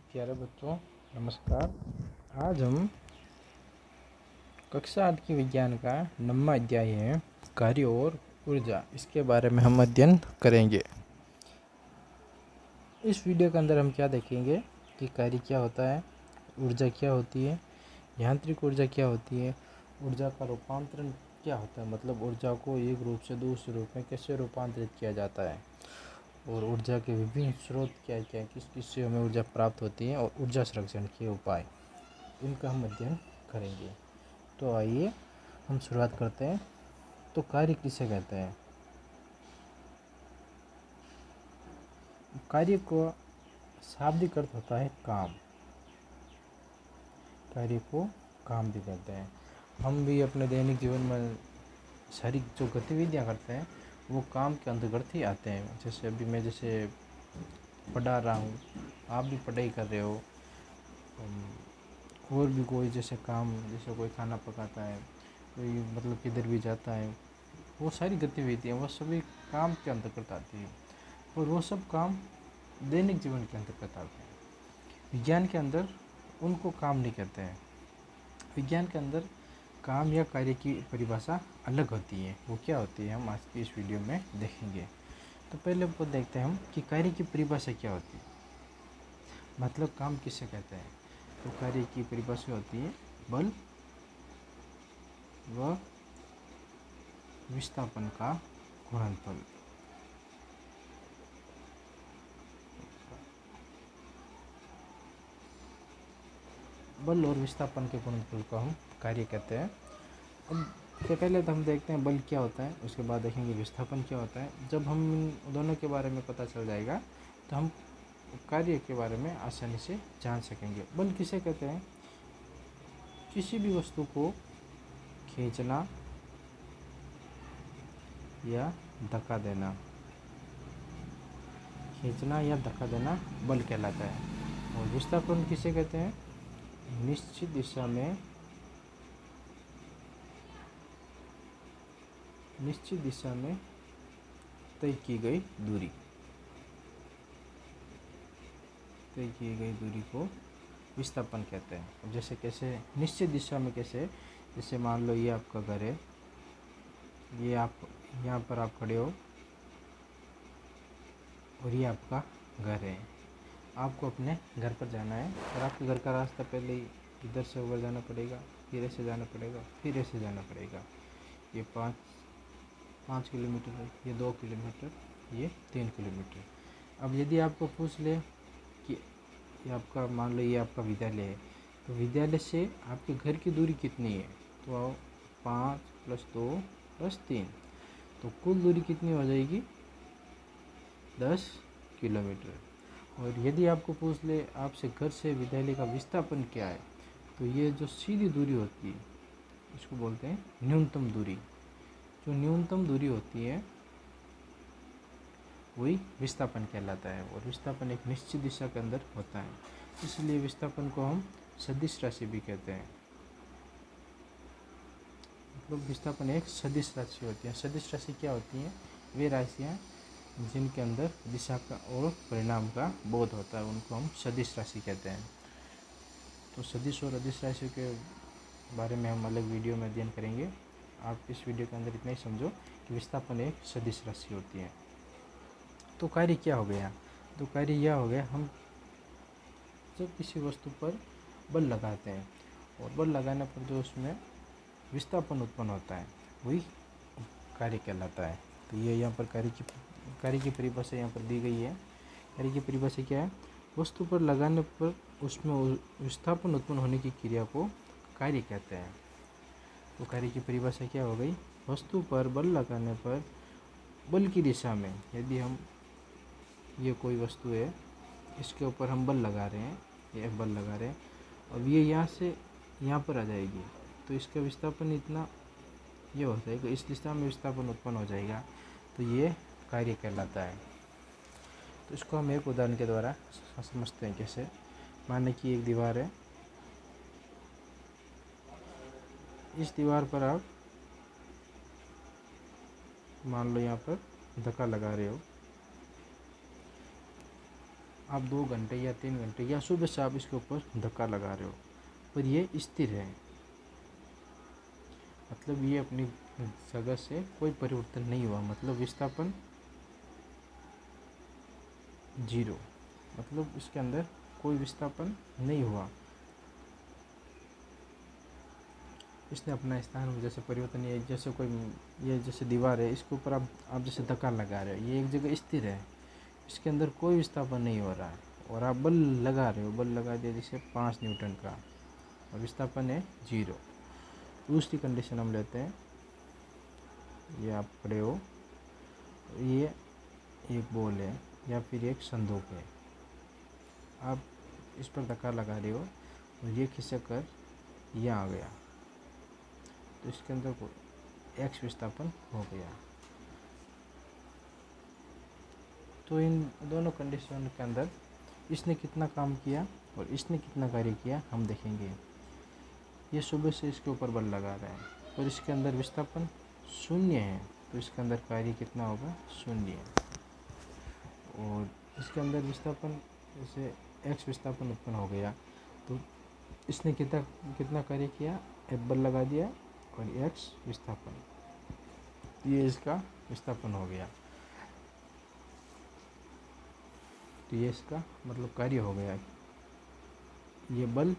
प्यारे बच्चों, नमस्कार। आज हम कक्षा 8 की विज्ञान का 9वां अध्याय है कार्य और ऊर्जा, इसके बारे में हम अध्ययन करेंगे। इस वीडियो के अंदर हम क्या देखेंगे कि कार्य क्या होता है, ऊर्जा क्या होती है, यांत्रिक ऊर्जा क्या होती है, ऊर्जा का रूपांतरण क्या होता है, मतलब ऊर्जा को एक रूप से दूसरे रूप में कैसे रूपांतरित किया जाता है, और ऊर्जा के विभिन्न स्रोत क्या क्या, किस किस से हमें ऊर्जा प्राप्त होती है, और ऊर्जा संरक्षण के उपाय, इनका हम अध्ययन करेंगे। तो आइए हम शुरुआत करते हैं। तो कार्य किसे कहते हैं? कार्य को शाब्दिक अर्थ होता है काम। कार्य को काम भी कहते हैं। हम भी अपने दैनिक जीवन में सारी जो गतिविधियां करते हैं वो काम के अंतर्गत ही आते हैं। जैसे अभी मैं पढ़ा रहा हूँ, आप भी पढ़ाई कर रहे हो, और भी कोई जैसे काम, जैसे कोई खाना पकाता है, कोई मतलब किधर भी जाता है, वो सारी गतिविधियाँ वो सभी काम के अंतर्गत आती है, और वो सब काम दैनिक जीवन के अंतर्गत आते हैं। विज्ञान के अंदर उनको काम नहीं कहते हैं। विज्ञान के अंदर काम या कार्य की परिभाषा अलग होती है। वो क्या होती है हम आज की इस वीडियो में देखेंगे। तो पहले वो देखते हैं हम कि कार्य की परिभाषा क्या होती है, मतलब काम किसे कहते हैं। तो कार्य की परिभाषा होती है बल व विस्थापन का गुणनफल। बल और विस्थापन के गुणनफल को हम कार्य कहते हैं। अब के पहले तो हम देखते हैं बल क्या होता है, उसके बाद देखेंगे विस्थापन क्या होता है। जब हम इन दोनों के बारे में पता चल जाएगा तो हम कार्य के बारे में आसानी से जान सकेंगे। बल किसे कहते हैं? किसी भी वस्तु को खींचना या धक्का देना, खींचना या धक्का देना बल कहलाता है। और विस्थापन किसे कहते हैं? निश्चित दिशा में तय की गई दूरी को विस्थापन कहते हैं। अब जैसे कैसे निश्चित दिशा में, कैसे जैसे मान लो ये आपका घर है, ये आप यहाँ पर आप खड़े हो और ये आपका घर है। आपको अपने घर पर जाना है और आपके घर का रास्ता पहले ही इधर से होकर जाना पड़ेगा, फिर ऐसे जाना पड़ेगा, फिर ऐसे जाना पड़ेगा। ये पाँच किलोमीटर है, ये 2 किलोमीटर, ये 3 किलोमीटर। अब यदि आपको पूछ ले कि ये आपका, मान लो ये आपका विद्यालय है, तो विद्यालय से आपके घर की दूरी कितनी है? तो आओ 5 + 2 + 3, तो कुल दूरी कितनी हो जाएगी? 10 किलोमीटर। और यदि आपको पूछ ले आपसे घर से विद्यालय का विस्थापन क्या है, तो ये जो सीधी दूरी होती है इसको बोलते हैं न्यूनतम दूरी। जो न्यूनतम दूरी होती है वही विस्थापन कहलाता है। और विस्थापन एक निश्चित दिशा के अंदर होता है, इसलिए विस्थापन को हम सदिश राशि भी कहते हैं। मतलब विस्थापन एक सदिश राशि होती है। सदिश राशि क्या होती हैं? वे राशियाँ जिनके अंदर दिशा का और परिणाम का बोध होता है, उनको हम सदिश राशि कहते हैं। तो सदिश और अदिश राशि के बारे में हम अलग वीडियो में अध्ययन करेंगे। आप इस वीडियो के अंदर इतना ही समझो कि विस्थापन एक सदिश राशि होती है। तो कार्य क्या हो गया? तो कार्य यह हो गया, हम जब किसी वस्तु पर बल लगाते हैं और बल लगाने पर जो उसमें विस्थापन उत्पन्न होता है वही कार्य कहलाता है। तो ये यहाँ पर कार्य की परिभाषा यहाँ पर दी गई है। कार्य की परिभाषा क्या है? वस्तु पर लगाने पर उसमें विस्थापन उत्पन्न होने की क्रिया को कार्य कहते हैं। तो कार्य की परिभाषा क्या हो गई? वस्तु पर बल लगाने पर बल की दिशा में, यदि हम, ये कोई वस्तु है, इसके ऊपर हम बल लगा रहे हैं, ये बल लगा रहे हैं, अब ये यहाँ से यहाँ पर आ जाएगी, तो इसका विस्थापन इतना ये हो जाएगा, इस दिशा में विस्थापन उत्पन्न हो जाएगा, तो ये कार्य कहलाता है। तो इसको हम एक उदाहरण के द्वारा समझते हैं। कैसे? माने कि एक दीवार है, इस दीवार पर आप मान लो यहाँ पर धक्का लगा रहे हो, आप 2 घंटे या 3 घंटे या सुबह से आप इसके ऊपर धक्का लगा रहे हो, पर ये स्थिर है, मतलब ये अपनी जगह से कोई परिवर्तन नहीं हुआ, मतलब विस्थापन 0, मतलब इसके अंदर कोई विस्थापन नहीं हुआ। इसने अपना स्थान जैसे परिवर्तन, ये जैसे कोई, ये जैसे दीवार है, इसके ऊपर आप जैसे धक्का लगा रहे हो, ये एक जगह स्थिर है, इसके अंदर कोई विस्थापन नहीं हो रहा है, और आप बल लगा रहे हो, बल लगा दिया जैसे 5 न्यूटन का, और विस्थापन है 0। दूसरी कंडीशन हम लेते हैं, ये आप पढ़े हो, ये एक बॉल है या फिर एक संदूक है, आप इस पर धक्का लगा रहे हो और ये खिसक कर यहाँ आ गया, तो इसके अंदर एक्स विस्थापन हो गया। तो इन दोनों कंडीशन के अंदर इसने कितना काम किया और इसने कितना कार्य किया हम देखेंगे। ये सुबह से इसके ऊपर बल लगा रहा है और इसके अंदर विस्थापन 0 है, तो इसके अंदर कार्य कितना होगा, 0। और इसके अंदर विस्थापन जैसे एक्स विस्थापन उत्पन्न हो गया, तो इसने कितना कार्य किया, एक बल लगा दिया और एक्स विस्थापन, ये इसका विस्थापन हो गया, तो ये इसका मतलब कार्य हो गया, ये बल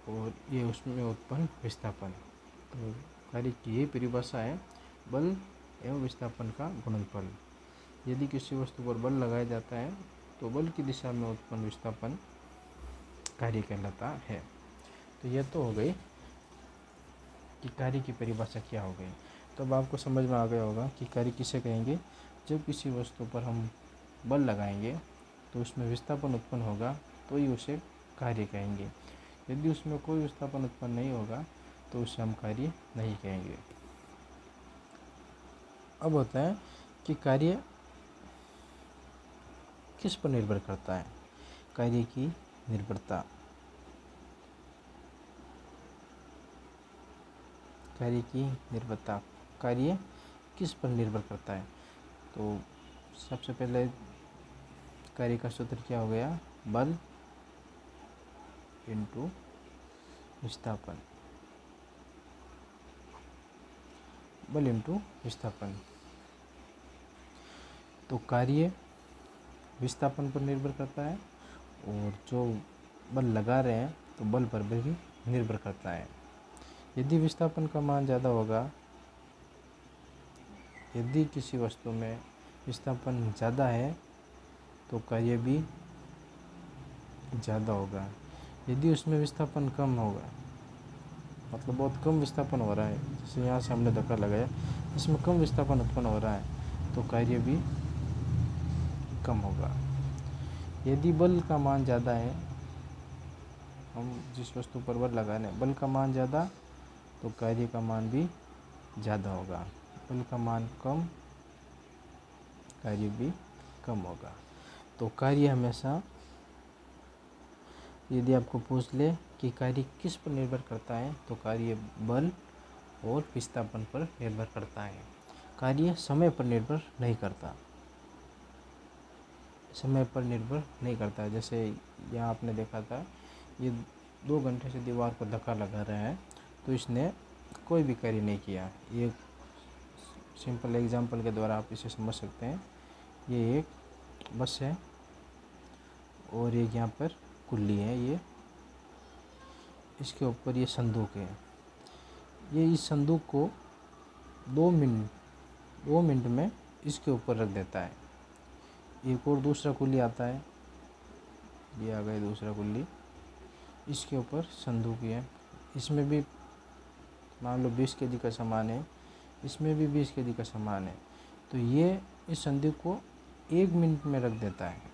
और ये उसमें उत्पन्न विस्थापन। तो कार्य की यही परिभाषा है, बल एवं विस्थापन का गुणनफल। यदि किसी वस्तु पर बल लगाया जाता है तो बल की दिशा में उत्पन्न विस्थापन कार्य कहलाता है। तो यह तो हो गई कि कार्य की परिभाषा क्या हो गई। तो अब आपको समझ में आ गया होगा कि कार्य किसे कहेंगे। जब किसी वस्तु पर हम बल लगाएंगे तो उसमें विस्थापन उत्पन्न होगा, तो ही उसे कार्य कहेंगे। यदि उसमें कोई विस्थापन उत्पन्न नहीं होगा तो उसे हम कार्य नहीं कहेंगे। अब होता है कि कार्य किस पर निर्भर करता है। कार्य की निर्भरता, कार्य की निर्भरता, कार्य किस पर निर्भर करता है। तो सबसे पहले कार्य का सूत्र क्या हो गया, बल इंटू विस्थापन, बल इंटू विस्थापन। तो कार्य विस्थापन पर निर्भर करता है और जो बल लगा रहे हैं तो बल पर भी निर्भर करता है। यदि विस्थापन का मान ज़्यादा होगा, यदि किसी वस्तु में विस्थापन ज़्यादा है तो कार्य भी ज़्यादा होगा। यदि उसमें विस्थापन कम होगा, मतलब बहुत कम विस्थापन हो रहा है, जैसे यहाँ से हमने धक्का लगाया, इसमें कम विस्थापन उत्पन्न हो रहा है, तो कार्य भी कम होगा। यदि बल का मान ज़्यादा है, हम जिस वस्तु पर बल लगा रहे हैं, बल का मान ज़्यादा तो कार्य का मान भी ज़्यादा होगा। बल का मान कम, कार्य भी कम होगा। तो कार्य हमेशा, यदि आपको पूछ ले कि कार्य किस पर निर्भर करता है, तो कार्य बल और विस्थापन पर निर्भर करता है। कार्य समय पर निर्भर नहीं करता, समय पर निर्भर नहीं करता। जैसे यहाँ आपने देखा था, ये 2 घंटे से दीवार पर धक्का लगा रहा है, तो इसने कोई भी कार्य नहीं किया। ये सिंपल एग्जांपल के द्वारा आप इसे समझ सकते हैं। ये एक बस है और एक यहाँ पर कुल्ली है, ये इसके ऊपर ये संदूक है। ये इस संदूक को 2 मिनट में इसके ऊपर रख देता है। एक और दूसरा कुल्ली आता है, ये आ गया दूसरा कुल्ली, इसके ऊपर संदूक है। इसमें भी मान लो 20 kg का सामान है, इसमें भी 20 kg का सामान है, तो ये इस संदूक को 1 मिनट में रख देता है।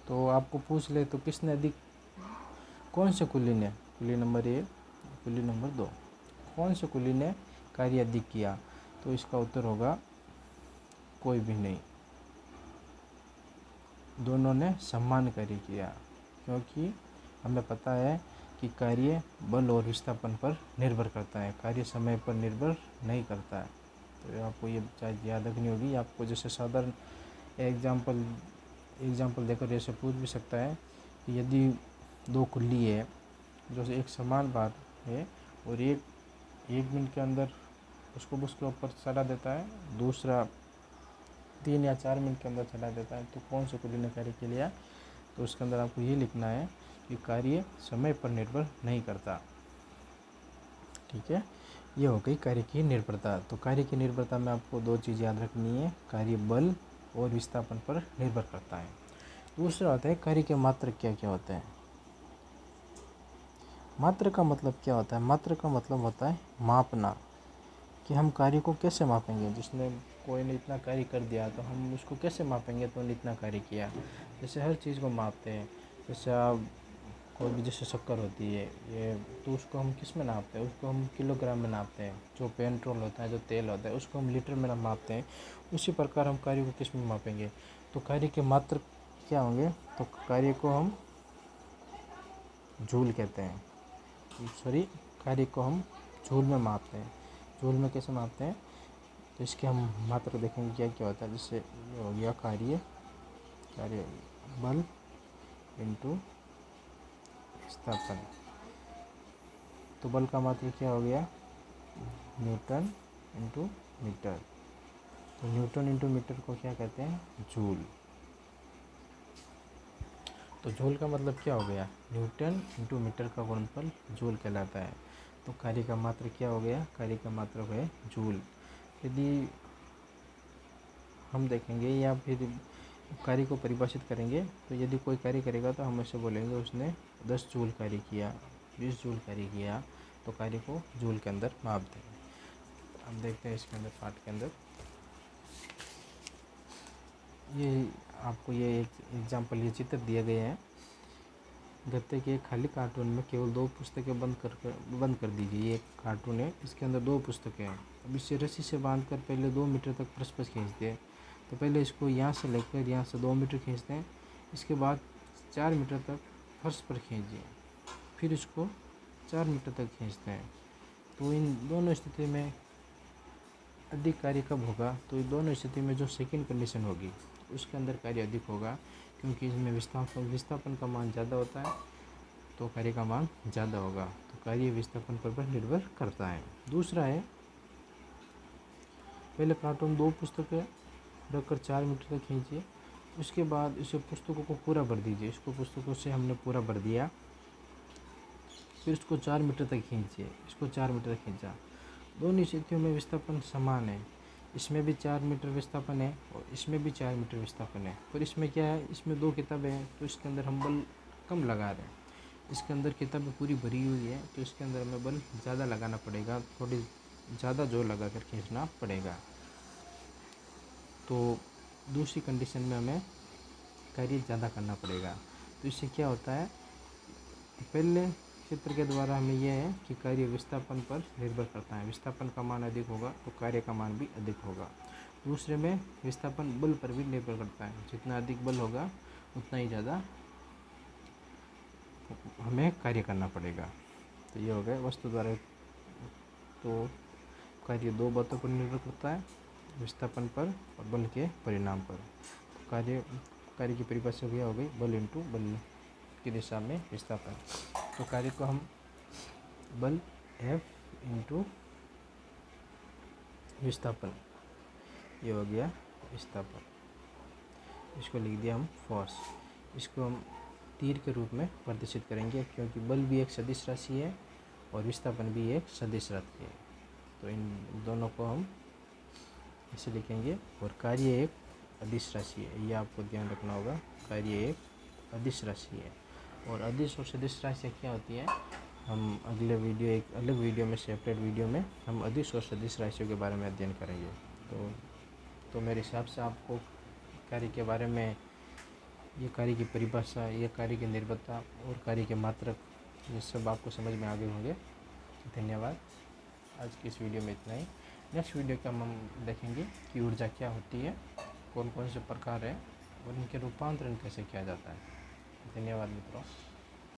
तो आपको पूछ ले तो किसने अधिक, कौन से कुल्ली ने, कुल्ली नंबर 1, कुल्ली नंबर 2, कौन से कुल्ली ने कार्य अधिक किया, तो इसका उत्तर होगा कोई भी नहीं, दोनों ने समान कार्य किया। क्योंकि हमें पता है कि कार्य बल और विस्थापन पर निर्भर करता है, कार्य समय पर निर्भर नहीं करता है। तो आपको ये शायद याद रखनी होगी। आपको जैसे साधारण एग्जाम्पल एग्जाम्पल देकर ऐसे पूछ भी सकता है कि यदि दो कुल्ली है जो एक समान भार है और एक मिनट के अंदर उसके ऊपर चढ़ा देता है, दूसरा 3 या 4 मिनट के अंदर चढ़ा देता है, तो कौन से कुल्ली ने कार्य के लिया? तो उसके अंदर आपको ये लिखना है कि कार्य समय पर निर्भर नहीं करता। ठीक है, ये हो गई कार्य की निर्भरता। तो कार्य की निर्भरता में आपको 2 चीज़ याद रखनी है, कार्य बल और विस्थापन पर निर्भर करता है। दूसरा होता है कार्य के मात्रक क्या क्या होते हैं। मात्र का मतलब क्या होता है? मात्र का मतलब होता है मापना, कि हम कार्य को कैसे मापेंगे। जिसने कोई ने इतना कार्य कर दिया तो हम उसको कैसे मापेंगे तो उन्होंने इतना कार्य किया। जैसे हर चीज़ को मापते हैं, जैसे आप कोई भी जैसे शक्कर होती है ये, तो उसको हम किस में नापते हैं? उसको हम किलोग्राम में नापते हैं। जो पेट्रोल होता है, जो तेल होता है, उसको हम लीटर में मापते हैं। उसी प्रकार हम कार्य को किस में मापेंगे? तो कार्य के मात्र क्या होंगे? तो कार्य को हम जूल कहते हैं, सॉरी, कार्य को हम जूल में मापते हैं। जूल में कैसे मापते हैं? तो इसके हम मात्र देखेंगे क्या क्या होता है। जैसे ये हो गया कार्य बल इंटू विस्थापन। तो बल का मात्र क्या हो गया? Newton into metre. तो न्यूटन इंटू मीटर को क्या कहते हैं? जूल। तो जूल का मतलब क्या हो गया? न्यूटन इंटू मीटर का गुणनफल जूल कहलाता है। तो कार्य का मात्र क्या हो गया? कार्य का मात्र है जूल। यदि हम देखेंगे या फिर कार्य को परिभाषित करेंगे, तो यदि कोई कार्य करेगा तो हम ऐसे बोलेंगे उसने 10 जूल कार्य किया, 20 जूल कार्य किया, तो कार्य को जूल के अंदर माप देंगे। हम देखते हैं इसके अंदर पार्ट के अंदर ये आपको ये एक एग्जाम्पल, ये चित्र दिए गए हैं। गत्ते के एक खाली कार्टून में केवल 2 पुस्तकें बंद कर दीजिए। ये एक कार्टून है, इसके अंदर 2 पुस्तकें हैं। अब इसे रस्सी से बांधकर पहले 2 मीटर तक परस्पर खींचते हैं। तो पहले इसको यहाँ से लेकर यहाँ से 2 मीटर खींचते हैं, इसके बाद 4 मीटर तक फर्श पर खींचिए, फिर इसको 4 मीटर तक खींचते हैं। तो इन दोनों स्थिति में अधिक कार्य कब होगा? तो इन दोनों स्थिति में जो सेकंड कंडीशन होगी उसके अंदर कार्य अधिक होगा, क्योंकि इसमें विस्थापन का मान ज़्यादा होता है, तो कार्य का मान ज़्यादा होगा। तो कार्य विस्थापन पर निर्भर करता है। दूसरा है, पहले कार्टून 2 पुस्तकें रखकर 4 मीटर तक खींचिए, उसके बाद इसे पुस्तकों को पूरा भर दीजिए। इसको पुस्तकों से हमने पूरा भर दिया, फिर इसको 4 मीटर तक खींचिए, इसको 4 मीटर तक खींचा। दोनों स्थितियों में विस्थापन समान है। इसमें भी 4 मीटर विस्थापन है और इसमें भी 4 मीटर विस्थापन है। पर इसमें क्या है, इसमें 2 किताबें हैं तो इसके अंदर हम बल कम लगा रहे हैं। इसके अंदर किताबें पूरी भरी हुई है तो इसके अंदर हमें बल ज़्यादा लगाना पड़ेगा, थोड़ी ज़्यादा जोर लगा कर खींचना पड़ेगा। तो दूसरी कंडीशन में हमें कार्य ज़्यादा करना पड़ेगा। तो इससे क्या होता है, पहले चित्र के द्वारा हमें यह है कि कार्य विस्थापन पर निर्भर करता है। विस्थापन का मान अधिक होगा तो कार्य का मान भी अधिक होगा। दूसरे में विस्थापन बल पर भी निर्भर करता है। जितना अधिक बल होगा उतना ही ज़्यादा हमें कार्य करना पड़ेगा। तो ये हो गया वस्तु द्वारा। तो कार्य 2 बातों पर निर्भर करता है, विस्थापन पर और बल के परिणाम पर। तो कार्य की परिभाषा यह हो गई, बल इंटू बल की दिशा में विस्थापन। तो कार्य को हम बल F इंटू विस्थापन, ये हो गया विस्थापन। इसको लिख दिया हम फोर्स। इसको हम तीर के रूप में प्रदर्शित करेंगे, क्योंकि बल भी एक सदिश राशि है और विस्थापन भी एक सदिश राशि है। तो इन दोनों को हम ऐसे लिखेंगे। और कार्य एक अदिश राशि है, ये आपको ध्यान रखना होगा। कार्य एक अदिश राशि है और अदिश और सदिश राशियाँ क्या होती है, हम अगले वीडियो, एक अलग वीडियो में, सेपरेट वीडियो में हम अदिश और सदिश राशियों के बारे में अध्ययन करेंगे। तो मेरे हिसाब से आपको कार्य के बारे में, ये कार्य की परिभाषा, ये कार्य की निर्भरता और कार्य के मात्रक, ये सब आपको समझ में आ गए होंगे। धन्यवाद। आज की इस वीडियो में इतना ही। नेक्स्ट वीडियो का हम देखेंगे कि ऊर्जा क्या होती है, कौन कौन से प्रकार है और इनके रूपांतरण कैसे किया जाता है। धन्यवाद मित्रों।